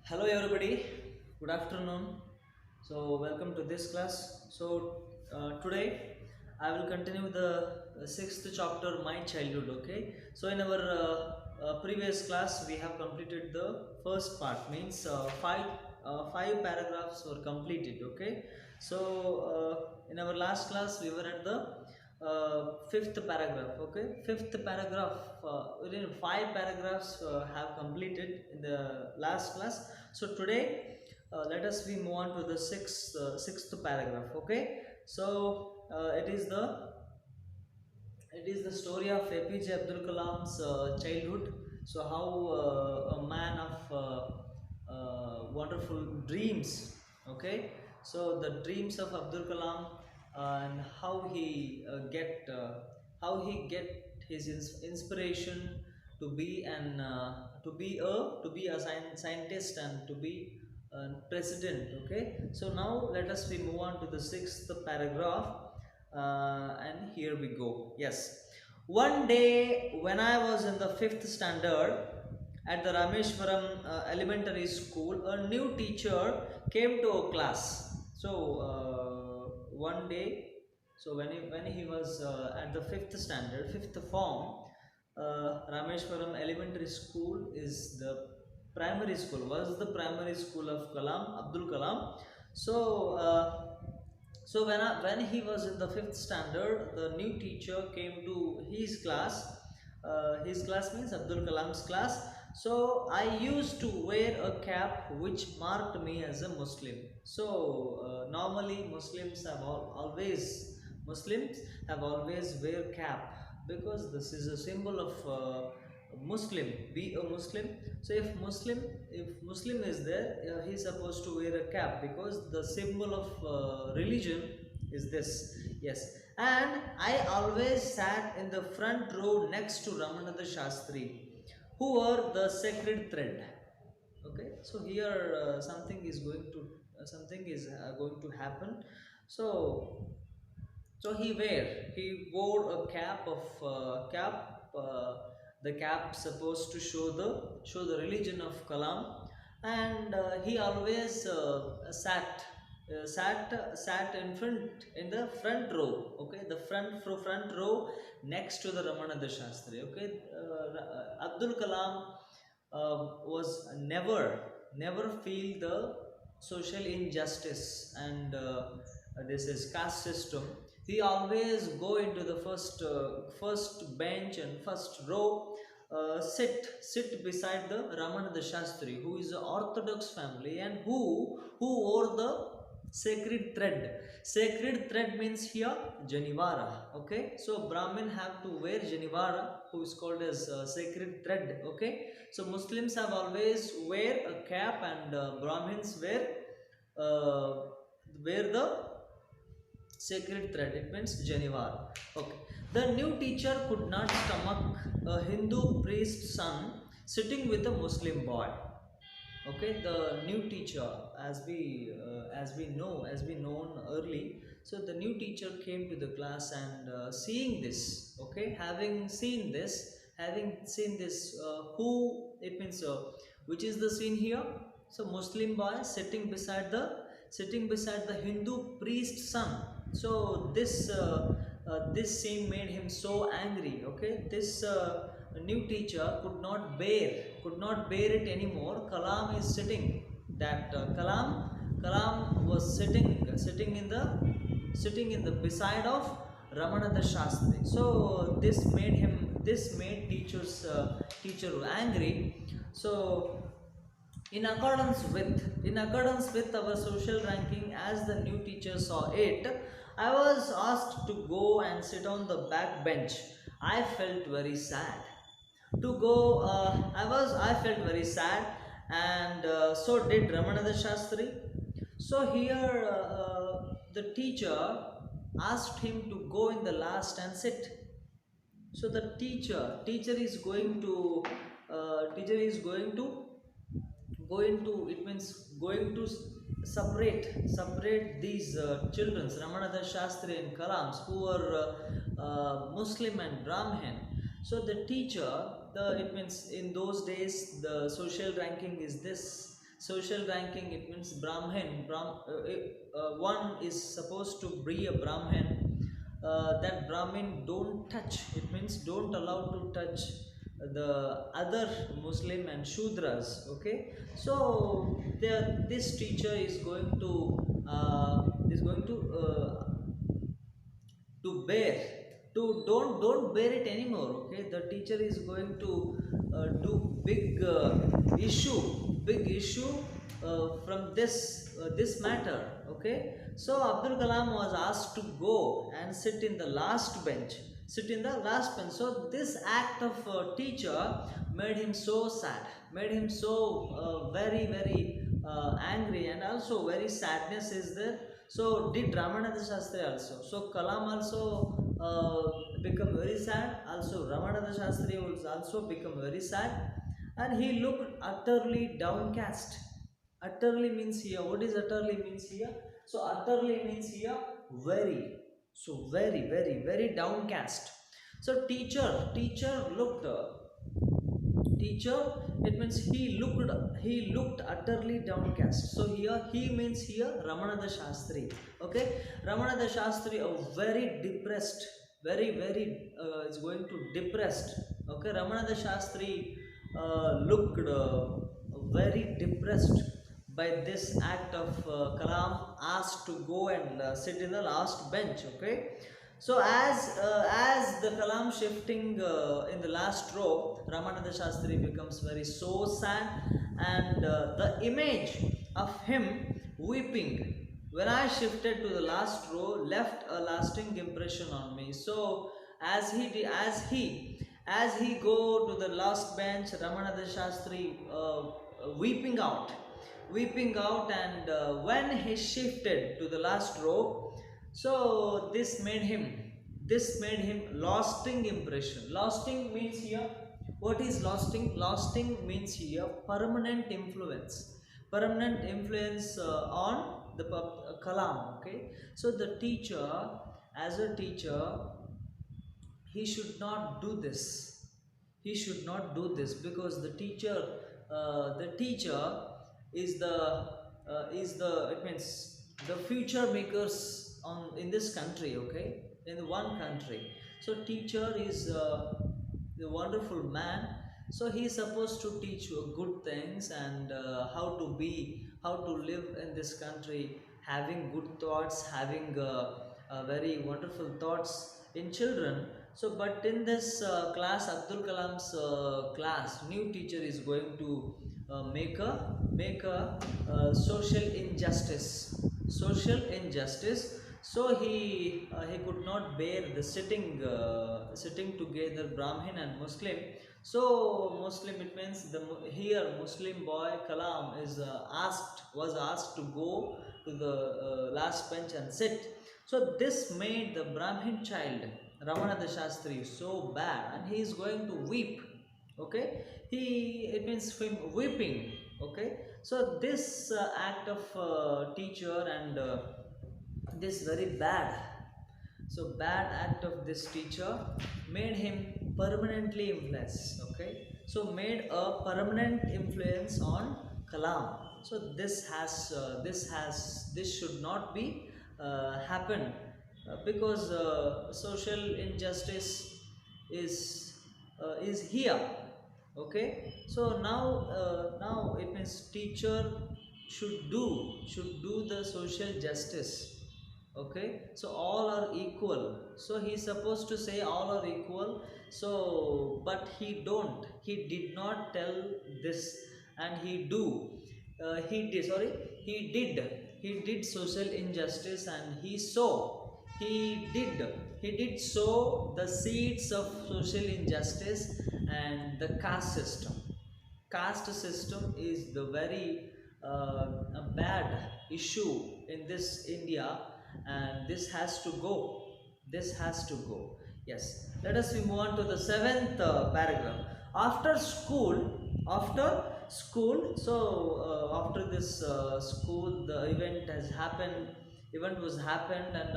Hello everybody, good afternoon. So welcome to this class. Today I will continue the sixth chapter, My Childhood. Okay. So in our previous class we have completed the first part, means five paragraphs were completed. Okay. In our last class we were at the fifth paragraph. Okay, fifth paragraph, within five paragraphs have completed in the last class. So today let us we move on to the sixth paragraph. Okay, it is the story of APJ Abdul Kalam's childhood. So how a man of wonderful dreams. Okay, so the dreams of Abdul Kalam, and how he get his inspiration to be a scientist and to be president. Okay, so now let us we move on to the sixth paragraph, and here we go. Yes, one day when I was in the fifth standard at the Rameshwaram elementary school, a new teacher came to a class. One day, so when he was at the fifth standard, fifth form, Rameshwaram elementary school is the primary school, was the primary school of Kalam, Abdul Kalam. So when he was in the fifth standard, the new teacher came to his class. His class means Abdul Kalam's class. So I used to wear a cap which marked me as a Muslim. So normally Muslims have always wear cap, because this is a symbol of Muslim. Be a Muslim. So if Muslim is there, he is supposed to wear a cap, because the symbol of religion is this. Yes, and I always sat in the front row next to Ramananda Shastri, who were the sacred thread. Okay, so here something is going to happen. So he wore a cap of the cap supposed to show the religion of Kalam. And he always sat in the front row. Okay, the front row next to the Ramananda Shastri. Okay, Abdul Kalam was never feel the social injustice, and this is caste system. He always go into the first bench and first row, sit beside the Ramananda Shastri, who is an Orthodox family, and who wore the sacred thread. Sacred thread means here Janivara. Okay, so Brahmin have to wear Janivara, who is called as sacred thread. Okay, so Muslims have always wear a cap, and Brahmins uh, wear the sacred thread. It means Janivar. Okay. The new teacher could not stomach a Hindu priest's son sitting with a Muslim boy. Okay, the new teacher, as we known early. So the new teacher came to the class, and seeing this. Okay, having seen this, who it means. Which is the scene here? So Muslim boy sitting beside the Hindu priest's son. So this scene made him so angry. Okay, this new teacher could not bear it anymore. Kalam is sitting. That Kalam was sitting in the beside of Ramananda Shastri. So this made teacher angry. So in accordance with our social ranking, as the new teacher saw it, I was asked to go and sit on the back bench. I felt very sad to go. I felt very sad, and so did Ramananda Shastri. So here the teacher asked him to go in the last and sit. So the teacher is going to it means going to separate these children, Ramananda Shastri and Kalams, who were Muslim and Brahmin. So the teacher, it means in those days the social ranking is this. Social ranking, it means Brahmin. One is supposed to be a Brahmin. That Brahmin don't touch. It means don't allow to touch the other Muslim and Shudras. Okay, so this teacher is going to bear, to don't bear it anymore. Okay, the teacher is going to do issue big issue from this matter. Okay, so Abdul Kalam was asked to go and sit in the last bench. So this act of teacher made him so sad, made him so very angry, and also very sadness is there. So did Ramananda Shastri also. So Kalam also become very sad. Also Ramananda Shastri was also become very sad, and he looked utterly downcast. Utterly means here. What is utterly means here? So utterly means here very. So very downcast. So teacher looked. Teacher, it means he looked utterly downcast. So here he means here Ramananda Shastri. Okay, Ramananda Shastri, a very depressed, very is going to depressed. Okay, Ramananda Shastri looked very depressed by this act of Kalam asked to go and sit in the last bench. Okay, so as the Kalam shifting in the last row, Ramananda Shastri becomes very so sad, and the image of him weeping when I shifted to the last row left a lasting impression on me. So as he go to the last bench, Ramananda Shastri weeping out, and when he shifted to the last row, so this made him lasting impression. Lasting means here, what is lasting? Lasting means here permanent influence. Permanent influence on the Kalam. Okay, so the teacher, as a teacher, he should not do this. He should not do this because the teacher is the it means the future makers on in this country. Okay, in the one country. So teacher is the wonderful man. So he is supposed to teach you good things, and how to live in this country, having good thoughts, having very wonderful thoughts in children. So but in this class, Abdul Kalam's class, new teacher is going to make a social injustice. So he could not bear the sitting together Brahmin and Muslim. So Muslim, it means here Muslim boy Kalam is was asked to go to the last bench and sit. So this made the Brahmin child Ramananda Shastri so bad, and he is going to weep. Okay, he it means him weeping. Okay, so this act of teacher, and this very bad act of this teacher made him permanently influenced. Okay, so made a permanent influence on Kalam. So this should not be happen, because social injustice is here. Okay, so now it means teacher should do the social justice. Okay, so all are equal. So he is supposed to say all are equal. So but he did not tell this, and he did social injustice, and he did sow the seeds of social injustice. And the caste system is the very a bad issue in this India, and this has to go. Yes, let us move on to the seventh paragraph. After school, so after this school, the event was happened, and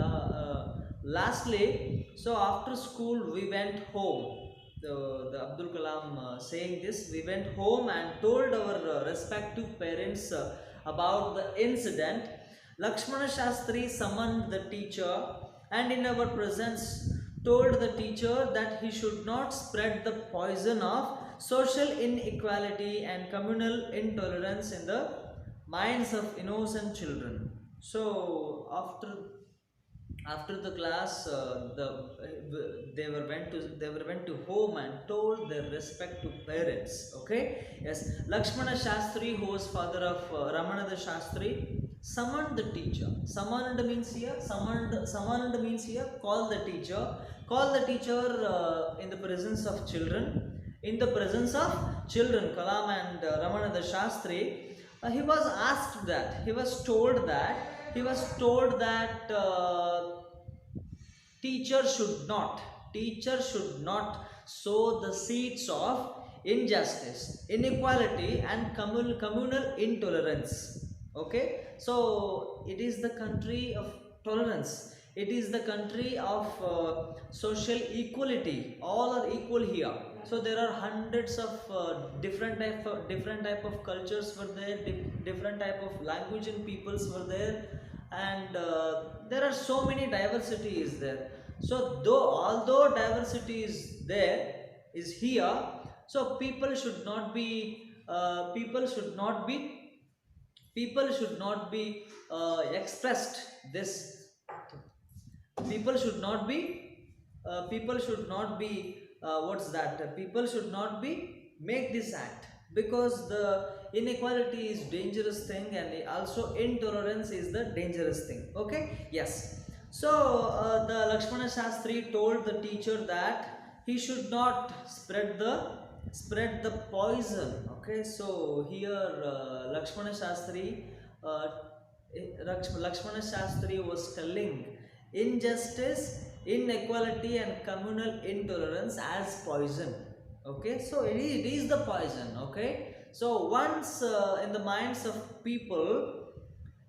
lastly, so after school we went home. the Abdul Kalam saying this, we went home and told our respective parents about the incident. Lakshmana Shastri summoned the teacher and in our presence told the teacher that he should not spread the poison of social inequality and communal intolerance in the minds of innocent children. So after the class, they were went to home and told their respective parents. Okay, yes, Lakshmana Shastri, who was father of Ramananda Shastri, summoned the teacher. Summoned means here call the teacher. Call the teacher in the presence of children. In the presence of children, Kalam and Ramananda Shastri, he was asked that. He was told that. He was told that teacher should not sow the seeds of injustice, inequality, and communal intolerance. Okay, so it is the country of tolerance. It is the country of social equality. All are equal here. So there are hundreds of different type of cultures were there, different type of language and peoples were there, and there are so many diversity is there. So although diversity is there, is here, so people should not be expressed this. People should not be what's that, people should not be make this act, because the inequality is dangerous thing and also intolerance is the dangerous thing. Okay, yes. So the Lakshmana Shastri told the teacher that he should not spread the poison. Okay, so here Lakshmana Shastri Lakshmana Shastri was telling injustice, inequality, and communal intolerance as poison. Okay, so it is the poison. Okay, so once in the minds of people,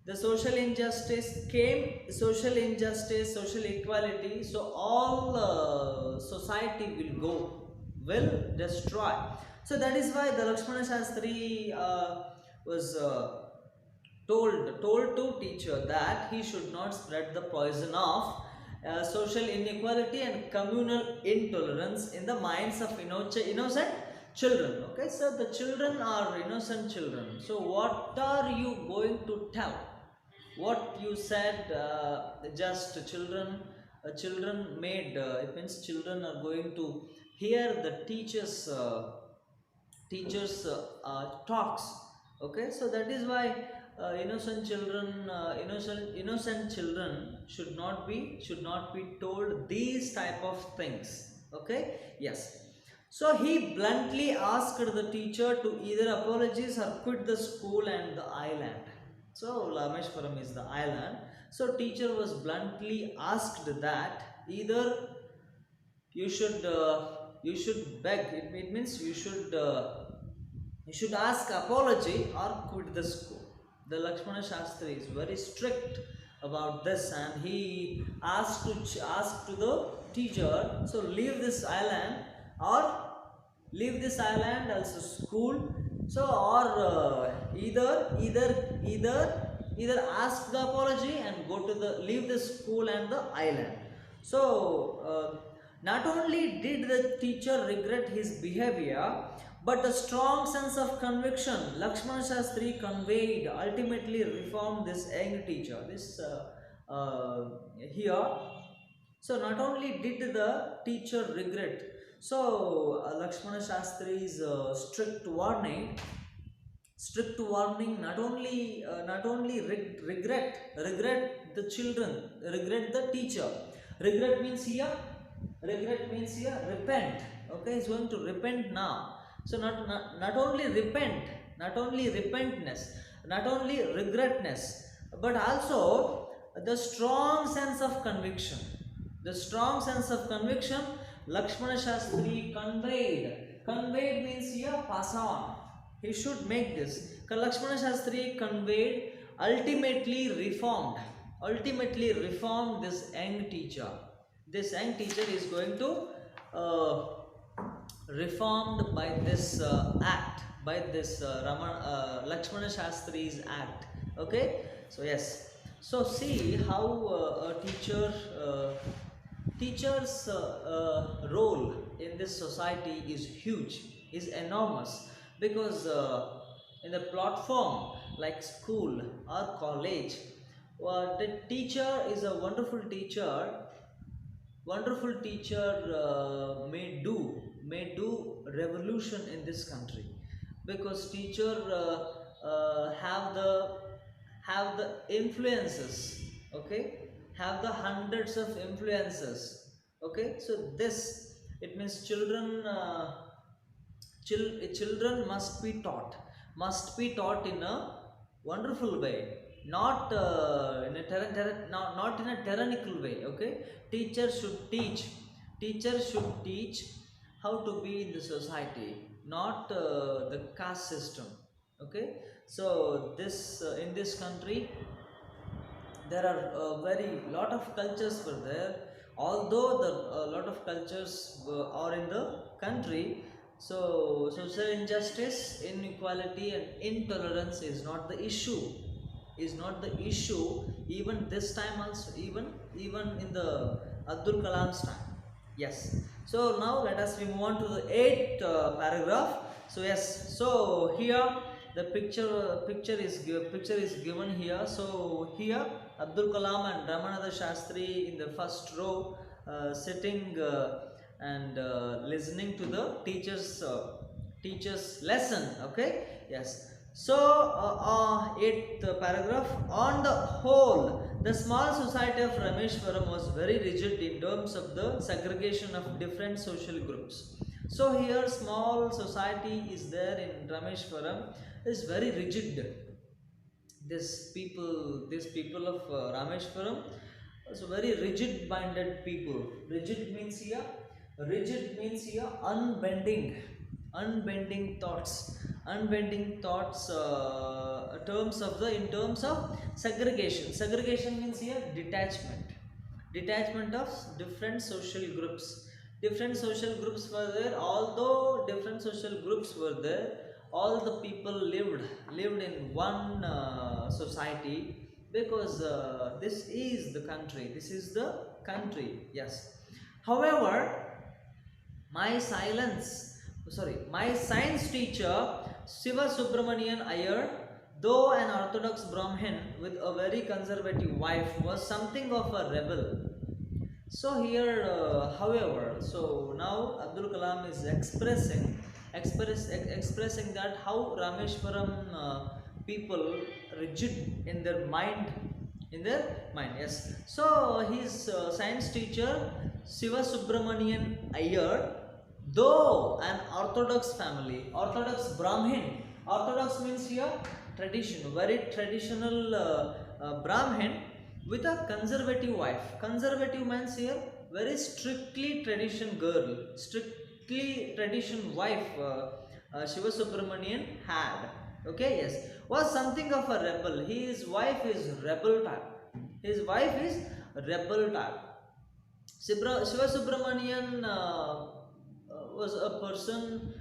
the social injustice, social equality, so all society will destroy. So that is why the Lakshmana Shastri was told to teacher that he should not spread the poison of social inequality and communal intolerance in the minds of innocent children. Okay, so the children are innocent children. So what are you going to tell? What you said, just children made, it means children are going to hear the teachers talks. Okay, so that is why innocent children should not be told these type of things. Okay, yes. So he bluntly asked the teacher to either apologize or quit the school and the island. So Rameshwaram is the island. So teacher was bluntly asked that either you should beg. It means you should ask apology or quit the school. The Lakshmana Shastri is very strict about this, and he asked to the teacher, so leave this island also school. So or either ask the apology and go to leave the school and the island. So not only did the teacher regret his behavior, but the strong sense of conviction Lakshmana Shastri conveyed ultimately reformed this young teacher. Here, so not only did the teacher regret, so Lakshmana Shastri's strict warning not only regret the children, regret the teacher. Regret means here repent. Okay, he's going to repent now. So not only repentness, not only regretness, but also the strong sense of conviction. The strong sense of conviction Lakshmana Shastri conveyed. Conveyed means here pass on. He should make this. Lakshmana Shastri conveyed, ultimately reformed this young teacher. This young teacher is going to reformed by this act, by this Lakshmana Shastri's act. Okay, so yes, so see how teacher's role in this society is huge, is enormous, because in the platform like school or college, the teacher is a wonderful teacher may do revolution in this country, because teacher have the influences, okay, have the hundreds of influences, okay. So this, it means children must be taught in a wonderful way, not not in a tyrannical way, okay. Teachers should teach how to be in the society, not the caste system, okay. So this in this country there are very lot of cultures were there, although the lot of cultures are in the country. So social injustice, inequality and intolerance is not the issue even this time also, even in the Abdul Kalam's time. Yes. So now let us move on to the eighth paragraph. So yes, so here the picture is given here. So here Abdul Kalam and Ramananda Shastri in the first row, sitting and listening to the teacher's lesson, okay. Yes. So eighth paragraph, on the whole the small society of Rameshwaram was very rigid in terms of the segregation of different social groups. So here small society is there in Rameshwaram, is very rigid. These people of Rameshwaram is very rigid-minded people. Rigid means here unbending thoughts, in terms of segregation means here detachment of different social groups were there. Although different social groups were there, all the people lived in one society, because this is the country. Yes. However, my science teacher Shiva Subramanian Iyer, though an orthodox Brahmin with a very conservative wife, was something of a rebel. So here, however, so now Abdul Kalam is expressing that how Rameshwaram people rigid in their mind. Yes. So his science teacher Shiva Subramanian Iyer, though an orthodox family, orthodox Brahmin, orthodox means here tradition, very traditional Brahmin with a conservative wife. Conservative means here very strictly tradition wife Shiva Subramanian had. Okay, yes, was something of a rebel. His wife is rebel type. Shiva Subramanian was a person.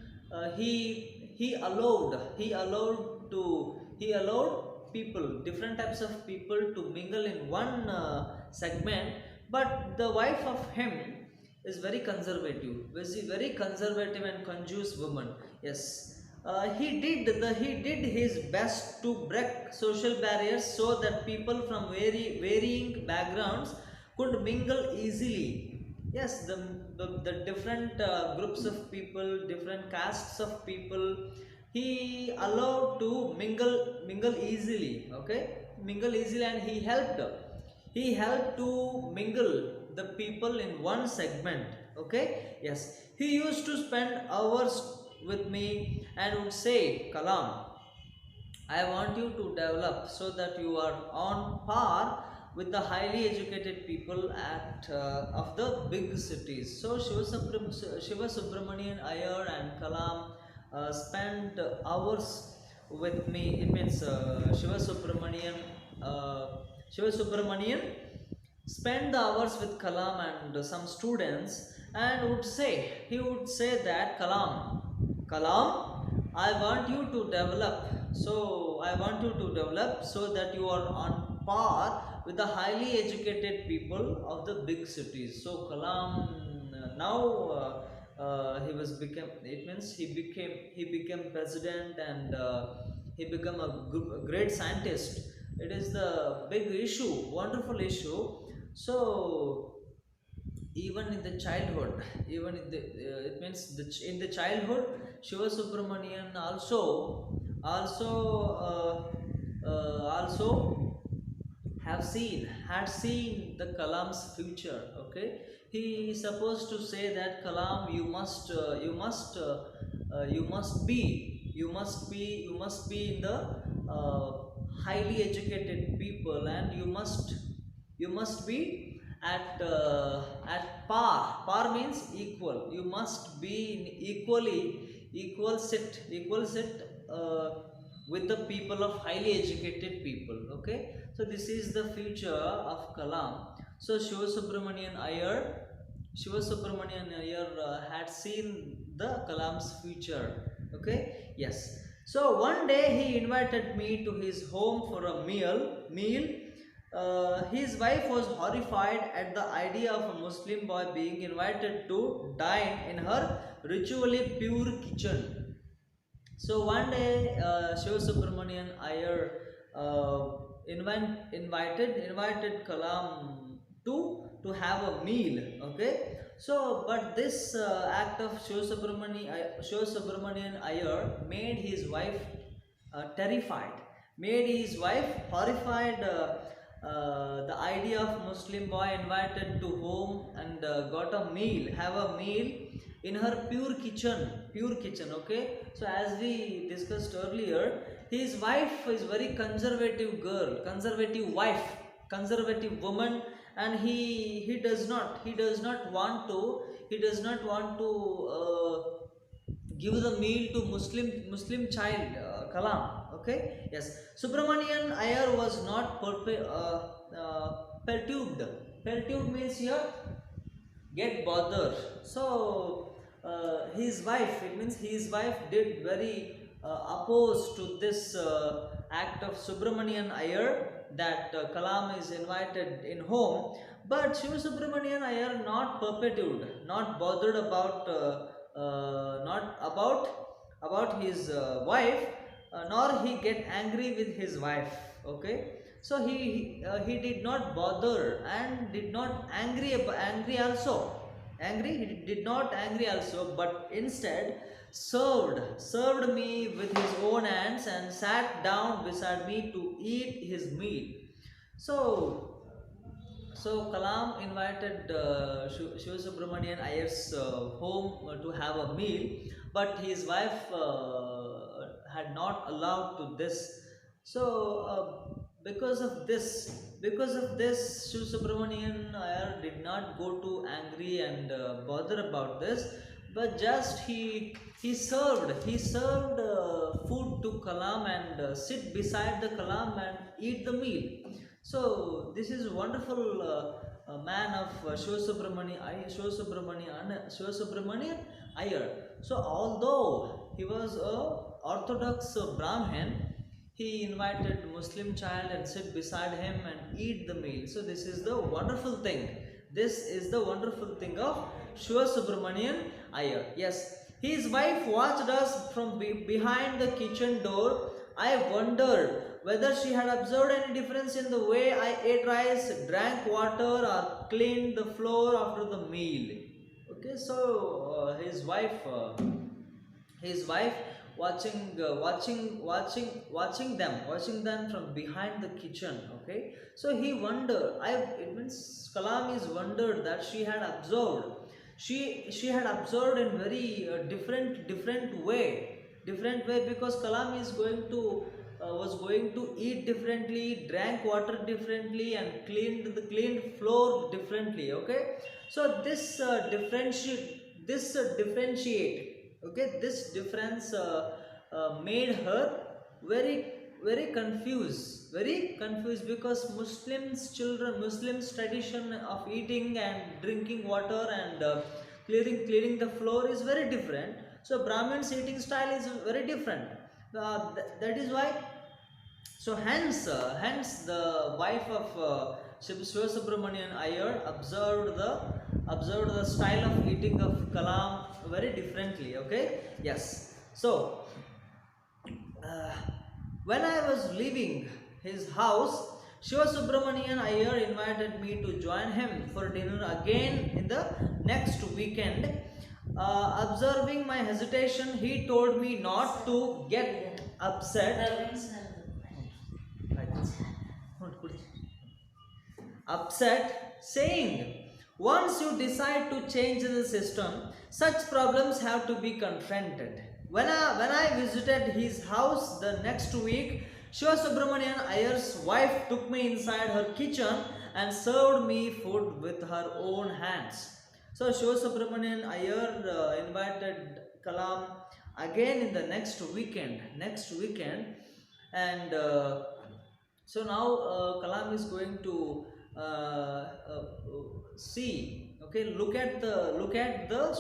He allowed people, different types of people, to mingle in one segment, but the wife of him is very conservative and conscious woman. Yes. He did his best to break social barriers so that people from varying backgrounds could mingle easily. Yes, the different groups of people, different castes of people, he allowed to mingle easily. Okay, mingle easily, and he helped to mingle the people in one segment. Okay, yes, he used to spend hours with me and would say, Kalam, I want you to develop so that you are on par with the highly educated people of the big cities. So Shiva Subramanian Iyer and Kalam spent hours with me. It means Shiva Subramanian spent the hours with Kalam and some students, and he would say that Kalam, I want you to develop. So I want you to develop so that you are on par with the highly educated people of the big cities. So Kalam now he was became. It means he became president, and he became a great scientist. It is the big issue, wonderful issue. So even in the childhood, even in the it means in the childhood, Shiva Subramanian also have seen had seen the Kalam's future. Okay, he is supposed to say that Kalam, you must be in the uh, highly educated people, and you must be at par means equal. You must be in equal sit with the people of highly educated people. Okay, so this is the future of Kalam. So Shiva Subramanian Iyer had seen the Kalam's future. Okay, yes. So one day he invited me to his home for a meal. His wife was horrified at the idea of a Muslim boy being invited to dine in her ritually pure kitchen. So one day, Shiva Subramanian Iyer invited Kalam to have a meal. Okay, so but this act of Shiva Subramanian Iyer made his wife terrified, made his wife horrified. The idea of Muslim boy invited to home and got a meal, have a meal in her pure kitchen. Okay, so as we discussed earlier, his wife is very conservative girl, conservative wife, conservative woman, and he does not want to give the meal to Muslim child, Kalam. Okay, yes. Subramanian Iyer was not perturbed. Perturbed means here get bothered. So his wife, it means his wife did very opposed to this act of Subramanian Iyer, that Kalam is invited in home. But Shiva Subramanian Iyer not perpetued, not bothered about not about his wife, nor he get angry with his wife. Okay, so he did not bother and did not angry also, angry he did not angry also, but instead served me with his own hands and sat down beside me to eat his meal. So Kalam invited Shiva Subramanian Iyer's home to have a meal, but his wife had not allowed to this. So because of this, Shiva Subramanian Iyer did not go too angry and bother about this, but just he served food to Kalam and sit beside the Kalam and eat the meal. So this is wonderful man of Shiva Subramanian Iyer. So although he was a Orthodox Brahmin, he invited Muslim child and sit beside him and eat the meal. So this is the wonderful thing. This is the wonderful thing of Shiva Subramanian Iyer. Yes, his wife watched us from behind the kitchen door. I wondered whether she had observed any difference in the way I ate rice, drank water, or cleaned the floor after the meal. Okay, so his wife watching them from behind the kitchen. Okay, so he wondered. It means Kalam is wondered that she had observed in very different way, because Kalam is going to was going to eat differently, drank water differently, and cleaned floor differently. Okay, so this differentiate. Okay, this difference made her very very confused, because Muslims tradition of eating and drinking water and clearing the floor is very different. So Brahmin's eating style is very different. That is why, so hence the wife of Shiva Subramanian Iyer observed the style of eating of Kalam very differently. Okay, yes. So uh, when I was leaving his house, Shiva Subramanian Iyer invited me to join him for dinner again in the next weekend. Observing my hesitation, he told me not to get upset. Saying, once you decide to change the system, such problems have to be confronted. When I visited his house the next week, Shiva Subramanian Iyer's wife took me inside her kitchen and served me food with her own hands. So Shiva Subramanian Iyer invited Kalam again in the next weekend, and so now Kalam is going to see. Okay, look at the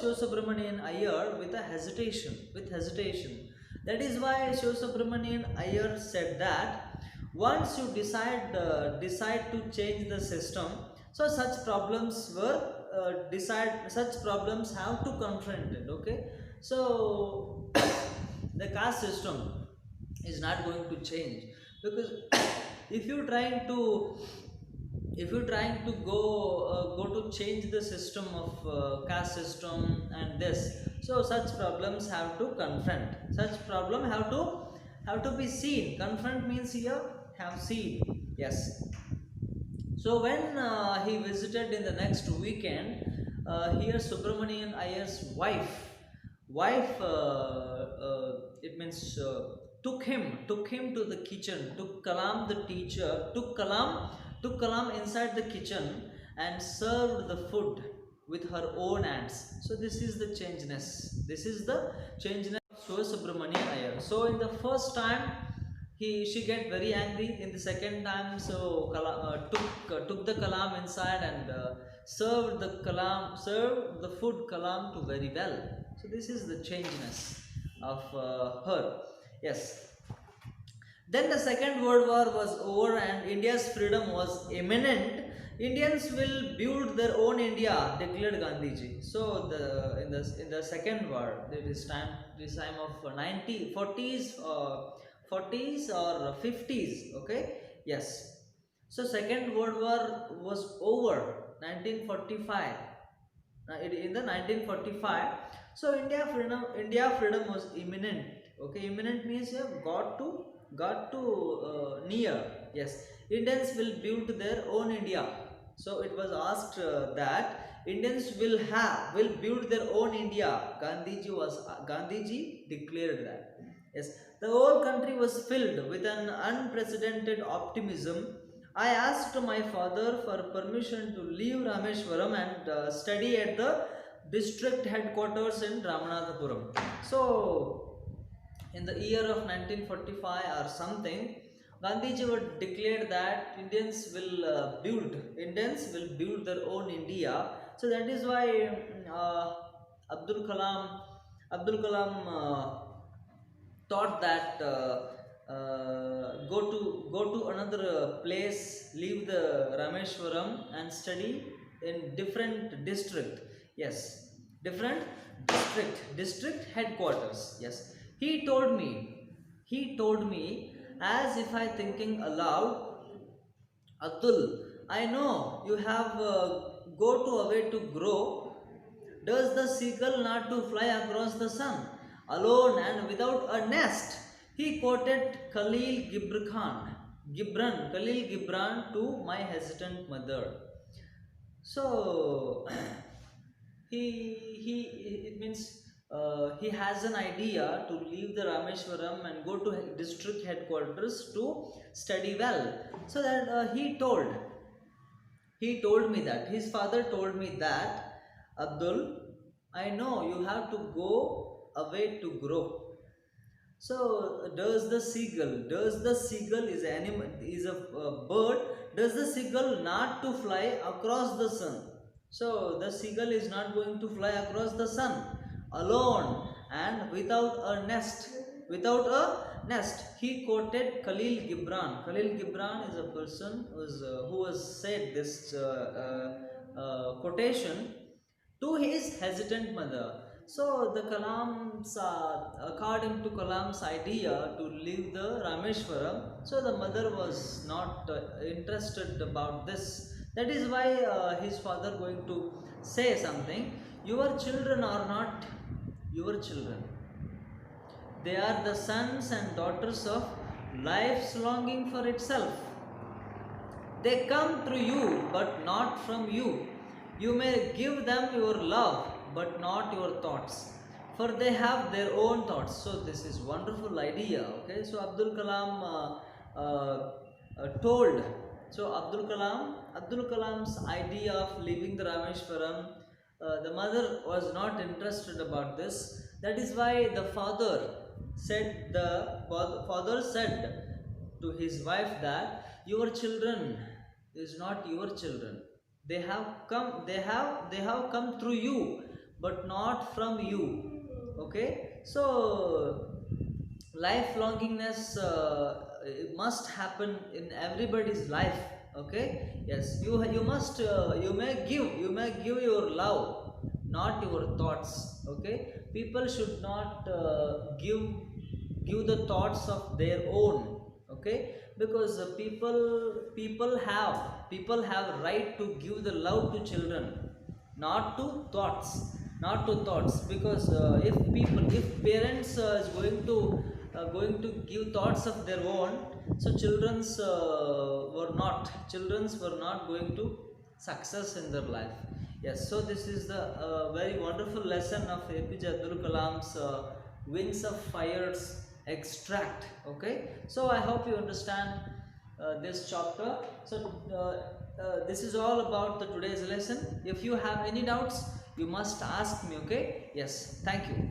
Shiva Subramanian Iyer with a hesitation, That is why Shiva Subramanian Iyer said that once you decide to change the system, so such problems have to confront it. Okay, so the caste system is not going to change, because if you're trying to go to change the system of caste system and this, so such problems have to confront, have to be seen. Confront means here have seen. Yes. So when he visited in the next weekend, here Subramanian Iyer's wife it means took him to the kitchen, took Kalam inside the kitchen and served the food with her own hands. So this is the changeness of Shiva Subramanian Iyer. So in the first time she get very angry. In the second time, so took the Kalam inside and served the food Kalam to very well. So this is the changeness of her. Yes. Then the Second World War was over and India's freedom was imminent. Indians will build their own India, declared Gandhiji. So in the Second War, this time of 40s or 50s. Okay, yes. So Second World War was over 1945. In the 1945, so India freedom was imminent. Okay, imminent means you have got to near. Yes, Indians will build their own India. So it was asked that Indians will build their own India. Gandhiji declared that. Yes, the whole country was filled with an unprecedented optimism. I asked my father for permission to leave Rameshwaram and study at the district headquarters in Ramanathapuram. So in the year of 1945 or something, Gandhiji would declare that Indians will build their own India. So that is why Abdul Kalam thought that go to another place, leave the Rameshwaram and study in different district. Yes, different district headquarters. Yes, he told me as if I thinking aloud, Abdul, I know you have go to a way to grow. Does the seagull not to fly across the sun alone and without a nest? He quoted Khalil Gibran to my hesitant mother. So it means he has an idea to leave the Rameshwaram and go to district headquarters to study well. So that he told me that his father told me that, Abdul, I know you have to go away to grow. So does the seagull is a bird, does the seagull not to fly across the sun? So the seagull is not going to fly across the sun alone and without a nest. Without a nest, he quoted Khalil Gibran. Khalil Gibran is a person who has said this quotation to his hesitant mother. So the Kalam's, according to Kalam's idea to leave the Rameshwaram, so the mother was not interested about this. That is why his father going to say something. Your children are not your children. They are the sons and daughters of life's longing for itself. They come through you, but not from you. You may give them your love, but not your thoughts, for they have their own thoughts. So this is wonderful idea. Okay, so Abdul Kalam told. So Abdul Kalam's idea of leaving the Rameshwaram, the mother was not interested about this. That is why the father said to his wife that your children is not your children. They have come through you, but not from you. Okay, so life longingness must happen in everybody's life. Okay, yes, you must you may give your love, not your thoughts. Okay, people should not give the thoughts of their own. Okay, because people have right to give the love to children, not to thoughts, because if parents is going to give thoughts of their own, so children's were not going to success in their life. Yes, so this is the very wonderful lesson of APJ Abdul Kalam's Wings of Fire's extract. Okay, so I hope you understand this chapter. So this is all about the today's lesson. If you have any doubts, you must ask me. Okay, yes, thank you.